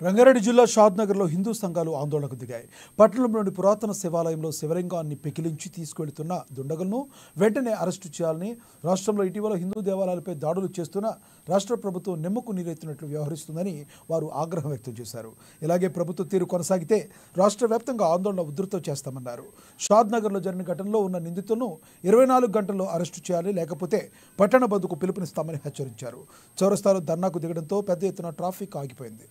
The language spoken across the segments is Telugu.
రంగారెడ్డి జిల్లా షాద్నగర్లో హిందూ సంఘాలు ఆందోళనకు దిగాయి. పట్టణంలోని పురాతన శివాలయంలో శివలింగాన్ని పెకిలించి తీసుకెళ్తున్న దుండగులను వెంటనే అరెస్టు చేయాలని, రాష్ట్రంలో ఇటీవల హిందూ దేవాలయాలపై దాడులు చేస్తున్న రాష్ట్ర ప్రభుత్వం నిమ్మకు నీరెత్తినట్లు వ్యవహరిస్తుందని వారు ఆగ్రహం వ్యక్తం చేశారు. ఇలాగే ప్రభుత్వ తీరు కొనసాగితే రాష్ట్ర వ్యాప్తంగా ఆందోళన ఉధృతం చేస్తామన్నారు. షాద్నగర్లో జరిగిన ఘటనలో ఉన్న నిందితులను 24 గంటల్లో అరెస్టు చేయాలి, లేకపోతే పట్టణ బంద్కు పిలుపునిస్తామని హెచ్చరించారు. చౌరస్తాలో ధర్నాకు దిగడంతో పెద్ద ఎత్తున ట్రాఫిక్ ఆగిపోయింది.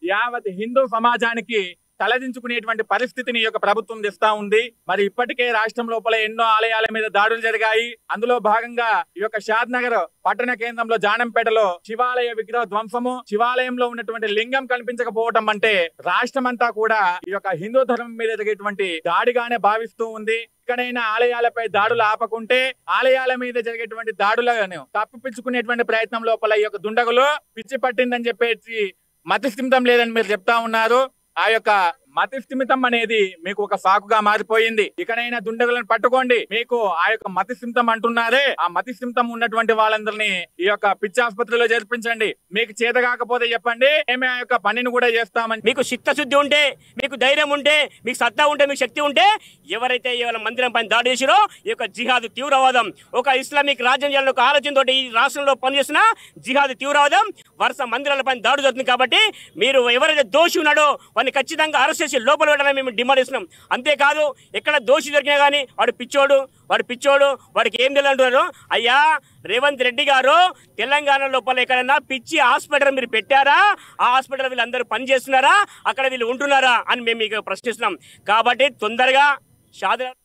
యావత్ హిందూ సమాజానికి తలదించుకునేటువంటి పరిస్థితిని యొక్క ప్రభుత్వం తెస్తా ఉంది. మరి ఇప్పటికే రాష్ట్రం లోపల ఎన్నో ఆలయాల మీద దాడులు జరిగాయి. అందులో భాగంగా ఈ యొక్క షాద్నగర్ పట్టణ కేంద్రంలో జానంపేటలో శివాలయ విగ్రహ ధ్వంసము, శివాలయంలో ఉన్నటువంటి లింగం కనిపించకపోవటం అంటే రాష్ట్రమంతా కూడా ఈ యొక్క హిందూ ధర్మం మీద జరిగేటువంటి దాడిగానే భావిస్తూ ఉంది. ఇక్కడైనా ఆలయాలపై దాడులు ఆపకుంటే ఆలయాల మీద జరిగేటువంటి దాడులను తప్పిపుచ్చుకునేటువంటి ప్రయత్నం లోపల ఈ యొక్క దుండగులు పిచ్చి పట్టిందని చెప్పేసి మతిస్థిమితం లేదని మీరు చెప్తా ఉన్నారు. ఆ యొక్క మతిస్థిమితం అనేది మీకు ఒక సాకుగా మారిపోయింది. ఇకనైనా దుండగులను పట్టుకోండి. మీకు ఆ యొక్క మతిస్థిమితం అంటున్నారే, ఆ మతిస్థిమితం ఉన్నటువంటి వాళ్ళందరినీ ఈ యొక్క పిచ్చి ఆసుపత్రిలో చేర్పించండి. మీకు చేత కాకపోతే చెప్పండి, మేము ఆ యొక్క పనిని కూడా చేస్తామని. మీకు చిత్తశుద్ధి ఉంటే, మీకు ధైర్యం ఉంటే, మీకు సత్తా ఉంటే, మీకు శక్తి ఉంటే, ఎవరైతే ఇవాళ మందిరం పైన దాడి చేసిరో ఈ యొక్క జిహాద్ తీవ్రవాదం, ఒక ఇస్లామిక్ రాజ్యం చేయాలని ఒక ఆలోచనతో ఈ రాష్ట్రంలో పనిచేసిన జిహాద్ తీవ్రవాదం వరుస మందిరాల పైన దాడి జరుగుతుంది. కాబట్టి మీరు ఎవరైతే దోషి ఉన్నాడో వాడిని ఖచ్చితంగా అరెస్ట్ చేసి లోపల పెట్టాలని మేము డిమాండ్ చేస్తున్నాం. అంతేకాదు ఎక్కడ దోషి దొరికినా కానీ వాడు పిచ్చోడు వాడికి ఏం తెలియదు. అయ్యా రేవంత్ రెడ్డి గారు, తెలంగాణ లోపల ఎక్కడన్నా పిచ్చి హాస్పిటల్ మీరు పెట్టారా? ఆ హాస్పిటల్ వీళ్ళందరూ పనిచేస్తున్నారా? అక్కడ వీళ్ళు ఉంటున్నారా అని మేము మీకు ప్రశ్నిస్తున్నాం. కాబట్టి తొందరగా షాద్నగర్